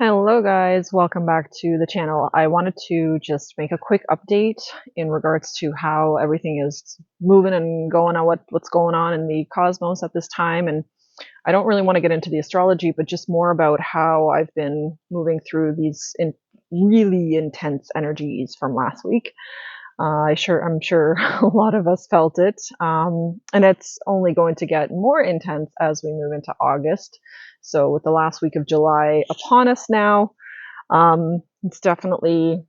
Hello guys, welcome back to the channel. I wanted to just make a quick update in regards to how everything is moving and going on, what's going on in the cosmos at this time. And I don't really want to get into the astrology, but just more about how I've been moving through these really intense energies from last week. I'm sure a lot of us felt it, and it's only going to get more intense as we move into August. So, with the last week of July upon us now, it's definitely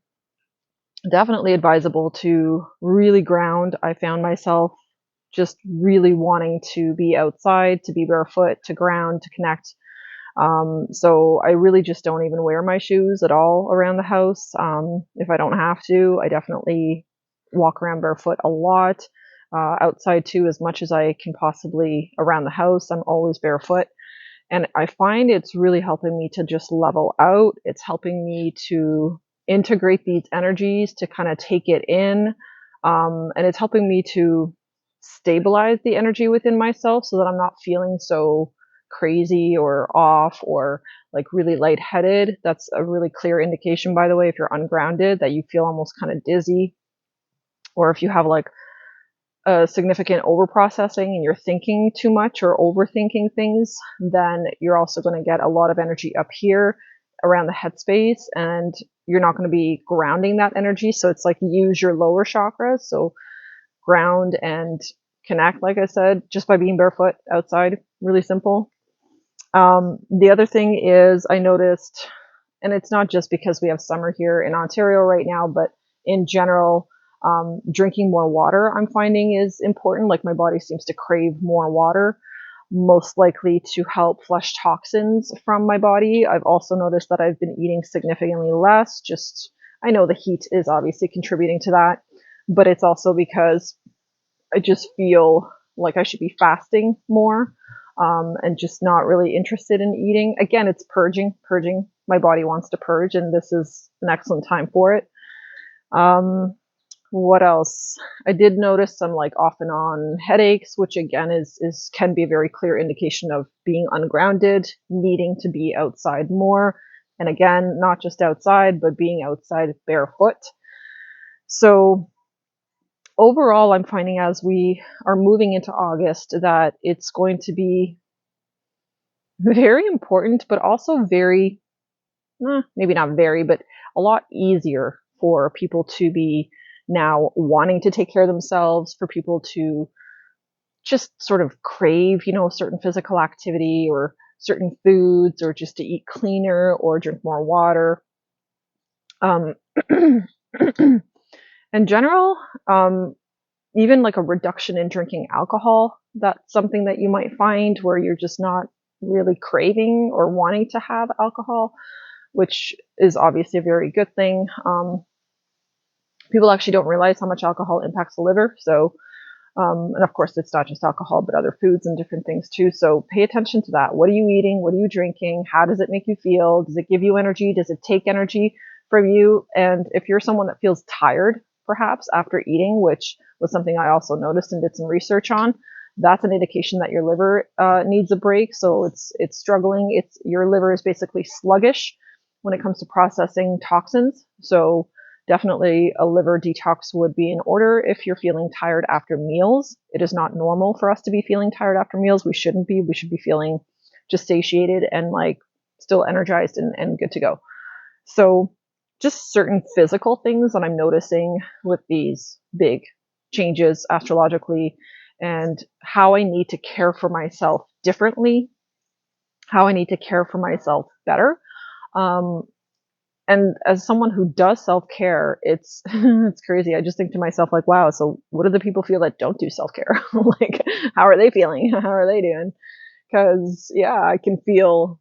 advisable to really ground. I found myself just really wanting to be outside, to be barefoot, to ground, to connect. So I really just don't even wear my shoes at all around the house. If I don't have to, I definitely walk around barefoot a lot. Outside too, as much as I can possibly around the house, I'm always barefoot. And I find it's really helping me to just level out. It's helping me to integrate these energies, to kind of take it in. And it's helping me to stabilize the energy within myself so that I'm not feeling so crazy or off or like really lightheaded. That's a really clear indication, by the way, if you're ungrounded, that you feel almost kind of dizzy, or if you have like a significant overprocessing and you're thinking too much or overthinking things, then you're also going to get a lot of energy up here around the headspace, and you're not going to be grounding that energy. So it's like use your lower chakras. So ground and connect, like I said, just by being barefoot outside. Really simple. The other thing is I noticed, and it's not just because we have summer here in Ontario right now, but in general, drinking more water I'm finding is important. Like my body seems to crave more water, most likely to help flush toxins from my body. I've also noticed that I've been eating significantly less. Just, I know the heat is obviously contributing to that, but it's also because I just feel like I should be fasting more, and just not really interested in eating. Again, it's purging. My body wants to purge, and this is an excellent time for it. Um, what else? I did notice some like off and on headaches, which again is can be a very clear indication of being ungrounded, needing to be outside more. And again, not just outside, but being outside barefoot. So overall, I'm finding as we are moving into August that it's going to be very important, but also very, maybe not very, but a lot easier for people to be now wanting to take care of themselves, for people to just sort of crave, certain physical activity or certain foods, or just to eat cleaner or drink more water. Um, in general, even like a reduction in drinking alcohol, that's something that you might find where you're just not really craving or wanting to have alcohol, which is obviously a very good thing. People actually don't realize how much alcohol impacts the liver. So, and of course, it's not just alcohol, but other foods and different things too. So pay attention to that. What are you eating? What are you drinking? How does it make you feel? Does it give you energy? Does it take energy from you? And if you're someone that feels tired, perhaps after eating, which was something I also noticed and did some research on, that's an indication that your liver needs a break. So it's struggling. It's your liver is basically sluggish when it comes to processing toxins. So definitely a liver detox would be in order if you're feeling tired after meals. It is not normal for us to be feeling tired after meals. We shouldn't be. We should be feeling just satiated and like still energized and good to go. So just certain physical things that I'm noticing with these big changes astrologically, and how I need to care for myself differently, how I need to care for myself better. Um, and as someone who does self-care, it's it's crazy. I just think to myself like, wow, so what do the people feel that don't do self-care? Like, how are they feeling? How are they doing? Because yeah, I can feel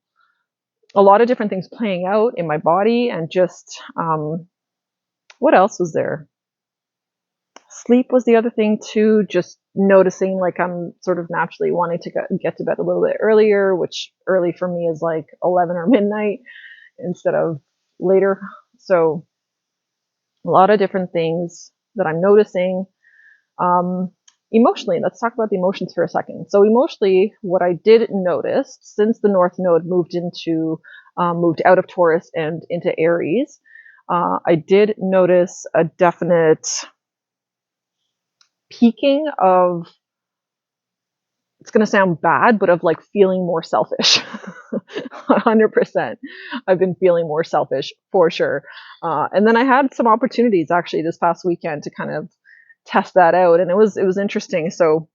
a lot of different things playing out in my body, and just what else was there? Sleep was the other thing too. Just noticing like I'm sort of naturally wanting to get to bed a little bit earlier, which early for me is like 11 or midnight instead of later. So a lot of different things that I'm noticing. Um, Emotionally, let's talk about the emotions for a second. So emotionally, what I did notice since the North Node moved into moved out of Taurus and into Aries. I did notice a definite peaking of, it's going to sound bad, but of like feeling more selfish. 100%. I've been feeling more selfish for sure. And then I had some opportunities actually this past weekend to kind of test that out, and it was interesting. So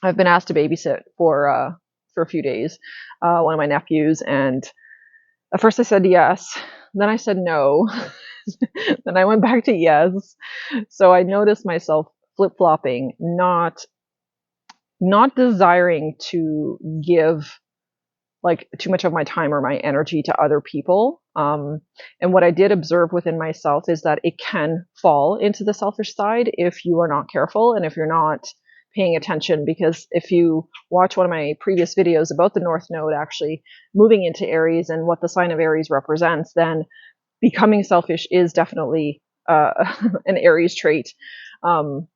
I've been asked to babysit for a few days, one of my nephews, and at first I said yes, then I said no, then I went back to yes. So I noticed myself flip-flopping, not desiring to give like too much of my time or my energy to other people. And what I did observe within myself is that it can fall into the selfish side if you are not careful and if you're not paying attention. Because if you watch one of my previous videos about the North Node actually moving into Aries and what the sign of Aries represents, then becoming selfish is definitely an Aries trait. And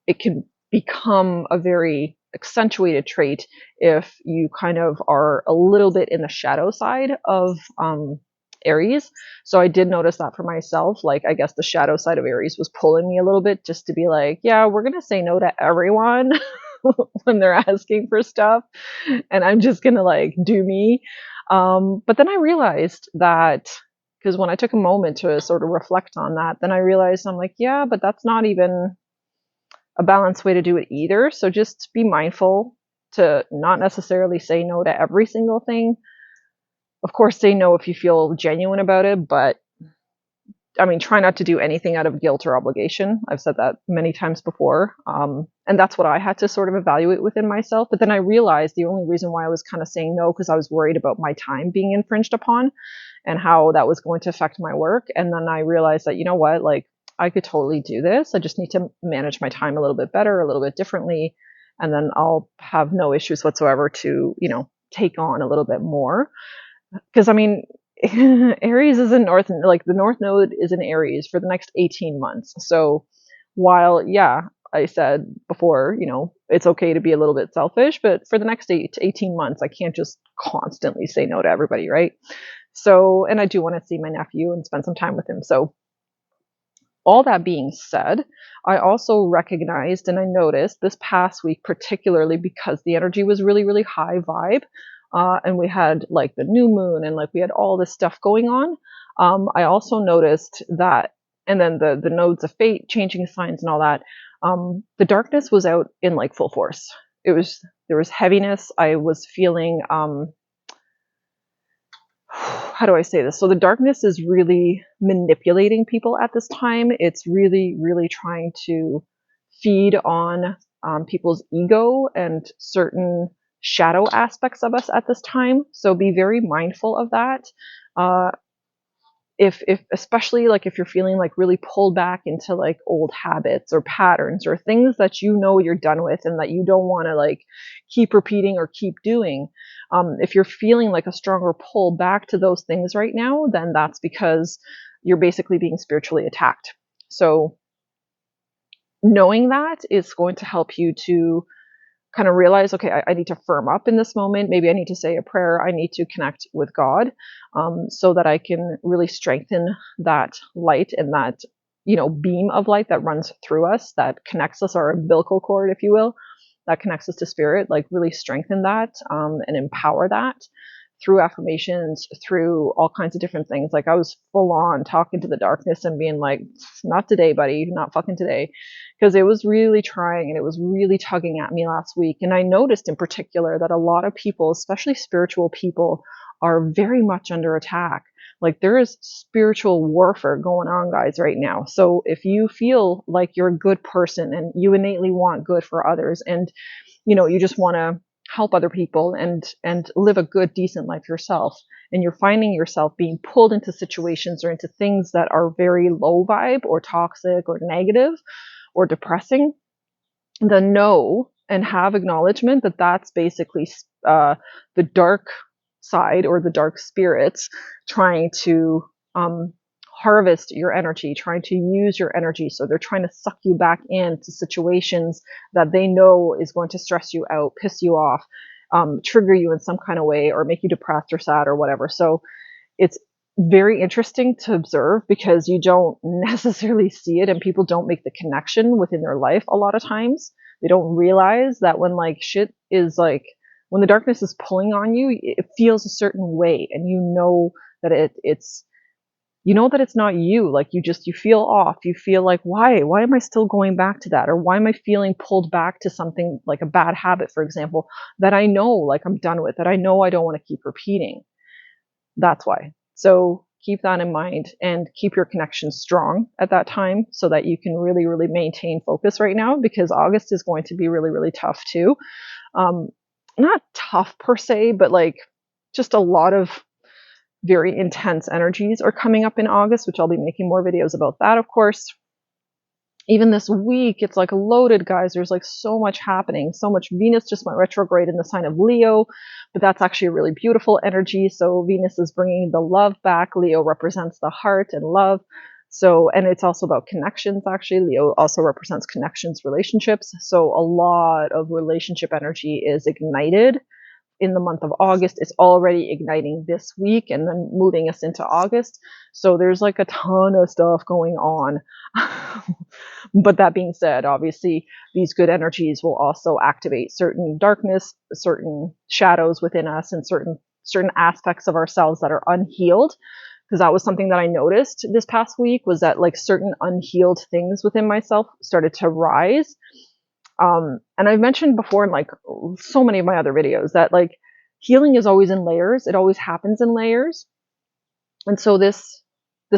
it can become a very accentuated trait if you kind of are a little bit in the shadow side of Aries. So I did notice that for myself. Like, I guess the shadow side of Aries was pulling me a little bit just to be like, yeah, we're going to say no to everyone when they're asking for stuff. And I'm just going to like do me. But then I realized that, because when I took a moment to sort of reflect on that, then I realized I'm like, yeah, but that's not even a balanced way to do it either. So just be mindful to not necessarily say no to every single thing. Of course, say no if you feel genuine about it, but I mean, try not to do anything out of guilt or obligation. I've said that many times before. And that's what I had to sort of evaluate within myself. But then I realized the only reason why I was kind of saying no, because I was worried about my time being infringed upon and how that was going to affect my work. And then I realized that, you know what, like, I could totally do this. I just need to manage my time a little bit better, a little bit differently. And then I'll have no issues whatsoever to, take on a little bit more. Because I mean, Aries is in North, like the North Node is in Aries for the next 18 months. So while, yeah, I said before, it's okay to be a little bit selfish, but for the next 8 to 18 months, I can't just constantly say no to everybody, right? So, and I do want to see my nephew and spend some time with him. So all that being said, I also recognized and I noticed this past week, particularly because the energy was really, really high vibe, and we had like the new moon and like we had all this stuff going on. I also noticed that, and then the nodes of fate changing signs and all that. The darkness was out in like full force. There was heaviness. I was feeling how do I say this? So the darkness is really manipulating people at this time. It's really, really trying to feed on people's ego and certain shadow aspects of us at this time. So be very mindful of that. Uh, if especially like if you're feeling like really pulled back into like old habits or patterns or things that you're done with and that you don't want to like keep repeating or keep doing, if you're feeling like a stronger pull back to those things right now, then that's because you're basically being spiritually attacked. So knowing that is going to help you to kind of realize, okay, I need to firm up in this moment. Maybe I need to say a prayer. I need to connect with God, so that I can really strengthen that light and that, beam of light that runs through us, that connects us, our umbilical cord, if you will, that connects us to spirit, like really strengthen that, and empower that through affirmations, through all kinds of different things. Like I was full on talking to the darkness and being like, not today, buddy, not fucking today. Because it was really trying and it was really tugging at me last week. And I noticed in particular that a lot of people, especially spiritual people, are very much under attack. Like there is spiritual warfare going on, guys, right now. So if you feel like you're a good person and you innately want good for others and, you just want to help other people and live a good, decent life yourself, and you're finding yourself being pulled into situations or into things that are very low vibe or toxic or negative or depressing, then know and have acknowledgement that that's basically the dark side or the dark spirits trying to harvest your energy, trying to use your energy. So they're trying to suck you back into situations that they know is going to stress you out, piss you off, trigger you in some kind of way or make you depressed or sad or whatever. So it's very interesting to observe because you don't necessarily see it and people don't make the connection within their life a lot of times. They don't realize that when like shit is like, when the darkness is pulling on you, it feels a certain way and you know that it's you know that it's not you. Like you feel off. You feel like, why am I still going back to that? Or why am I feeling pulled back to something like a bad habit, for example, that I know like I'm done with, that I know I don't want to keep repeating. That's why. So keep that in mind and keep your connection strong at that time so that you can really, really maintain focus right now, because August is going to be really, really tough too. Um, Not tough per se, but like just a lot of very intense energies are coming up in August, which I'll be making more videos about that, of course. Even this week, it's like loaded, guys. There's like so much happening. So much. Venus just went retrograde in the sign of Leo, but that's actually a really beautiful energy. So Venus is bringing the love back. Leo represents the heart and love. So, and it's also about connections, actually. Leo also represents connections, relationships. So a lot of relationship energy is ignited in the month of August. It's already igniting this week and then moving us into August. So there's like a ton of stuff going on. But that being said, obviously, these good energies will also activate certain darkness, certain shadows within us, and certain aspects of ourselves that are unhealed. Because that was something that I noticed this past week, was that like certain unhealed things within myself started to rise. And I've mentioned before in like so many of my other videos that like healing is always in layers. It always happens in layers. And so this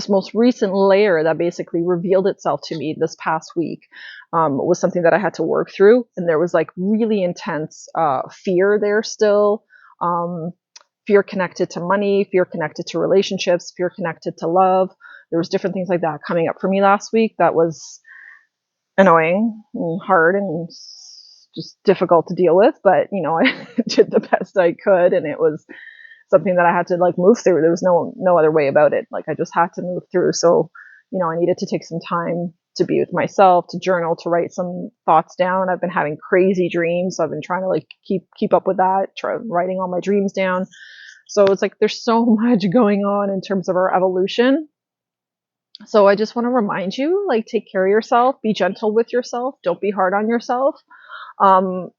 most recent layer that basically revealed itself to me this past week was something that I had to work through. And there was like really intense fear there still. Fear connected to money, fear connected to relationships, fear connected to love. There was different things like that coming up for me last week that was annoying and hard and just difficult to deal with. But, you know, I did the best I could, and it was something that I had to like move through. There was no other way about it. Like I just had to move through. So, you know, I needed to take some time to be with myself, to journal, to write some thoughts down. I've been having crazy dreams, so I've been trying to like keep up with that, writing all my dreams down. So it's like there's so much going on in terms of our evolution. So I just want to remind you, like, take care of yourself, be gentle with yourself, don't be hard on yourself.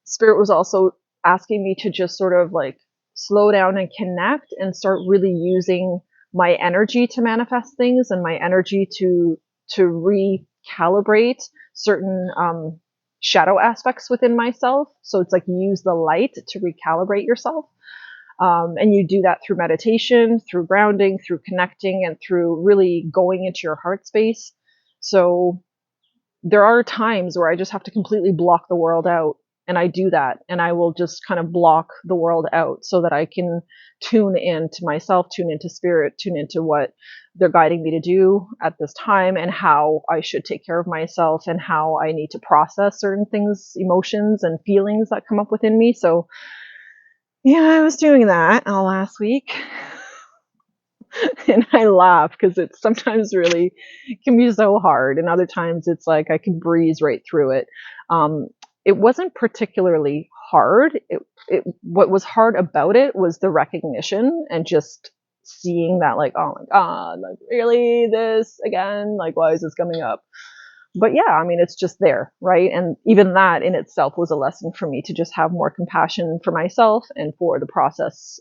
Spirit was also asking me to just sort of like slow down and connect and start really using my energy to manifest things and my energy to recalibrate certain shadow aspects within myself. So it's like use the light to recalibrate yourself. And you do that through meditation, through grounding, through connecting, and through really going into your heart space. So there are times where I just have to completely block the world out. And I do that. And I will just kind of block the world out so that I can tune into myself, tune into spirit, tune into what they're guiding me to do at this time and how I should take care of myself and how I need to process certain things, emotions and feelings that come up within me. So yeah, I was doing that all last week. And I laugh because it's sometimes really it can be so hard, and other times it's like I can breeze right through it. It wasn't particularly hard. What was hard about it was the recognition and just seeing that, like, oh my god, like really this again? Like, why is this coming up? But yeah, I mean, it's just there, right? And even that in itself was a lesson for me to just have more compassion for myself and for the process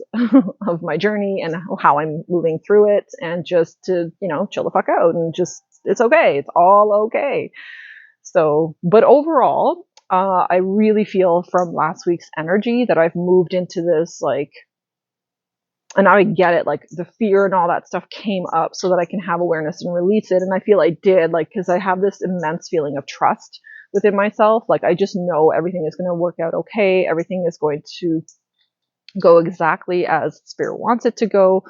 of my journey and how I'm moving through it, and just to, you know, chill the fuck out and just, it's okay. It's all okay. So, but overall, I really feel from last week's energy that I've moved into this, like, and now I get it, like the fear and all that stuff came up so that I can have awareness and release it. And I feel I did, like, because I have this immense feeling of trust within myself. Like, I just know everything is going to work out okay. Everything is going to go exactly as spirit wants it to go,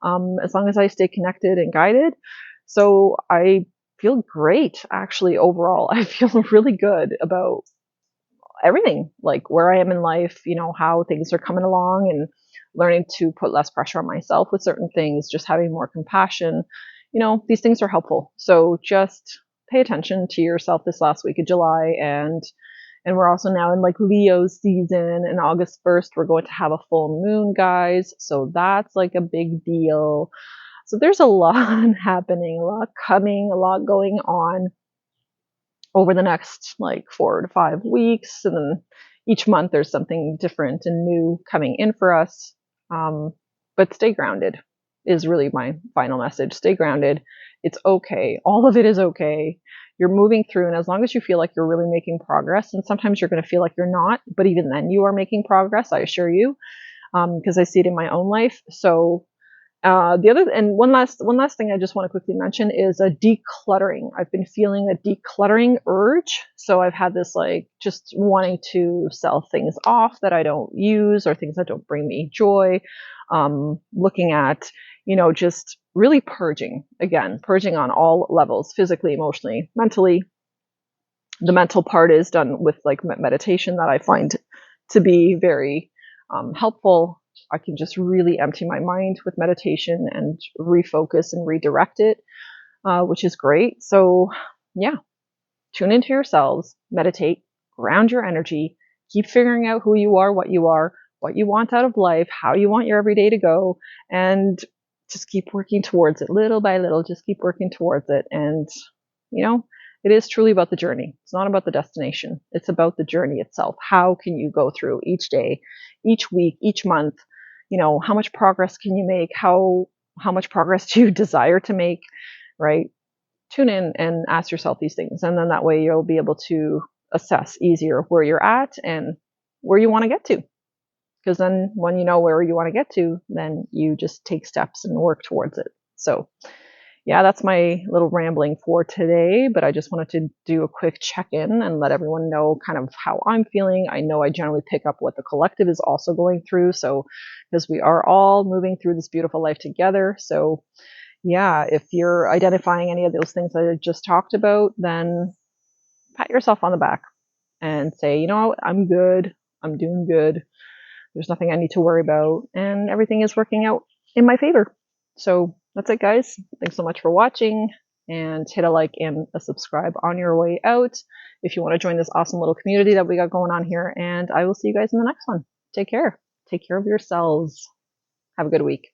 as long as I stay connected and guided. So I feel great, actually, overall. I feel really good about everything, like where I am in life, you know, how things are coming along, and learning to put less pressure on myself with certain things, just having more compassion. You know, these things are helpful. So just pay attention to yourself this last week of July and And we're also now in like Leo season, and August 1st, we're going to have a full moon, guys. So that's like a big deal. So there's a lot happening, a lot coming, a lot going on over the next like 4 to 5 weeks. And then each month there's something different and new coming in for us. But stay grounded is really my final message. Stay grounded. It's okay. All of it is okay. You're moving through, and as long as you feel like you're really making progress, and sometimes you're going to feel like you're not, but even then you are making progress, I assure you, because I see it in my own life. So the other and one last thing I just want to quickly mention is a decluttering. I've been feeling a decluttering urge, so I've had this like just wanting to sell things off that I don't use or things that don't bring me joy. Looking at just really purging on all levels, physically, emotionally, mentally. The mental part is done with like meditation that I find to be very helpful. I can just really empty my mind with meditation and refocus and redirect it, which is great. So, yeah, tune into yourselves, meditate, ground your energy, keep figuring out who you are, what you want out of life, how you want your everyday to go, and just keep working towards it little by little. Just keep working towards it. And, it is truly about the journey. It's not about the destination. It's about the journey itself. How can you go through each day, each week, each month? How much progress can you make? How much progress do you desire to make, right? Tune in and ask yourself these things. And then that way you'll be able to assess easier where you're at and where you want to get to. Because then when you know where you want to get to, then you just take steps and work towards it. So yeah, that's my little rambling for today, but I just wanted to do a quick check-in and let everyone know kind of how I'm feeling. I know I generally pick up what the collective is also going through, so because we are all moving through this beautiful life together. So yeah, if you're identifying any of those things that I just talked about, then pat yourself on the back and say, I'm good. I'm doing good. There's nothing I need to worry about, and everything is working out in my favor. So that's it, guys. Thanks so much for watching, and hit a like and a subscribe on your way out if you want to join this awesome little community that we got going on here. And I will see you guys in the next one. Take care. Take care of yourselves. Have a good week.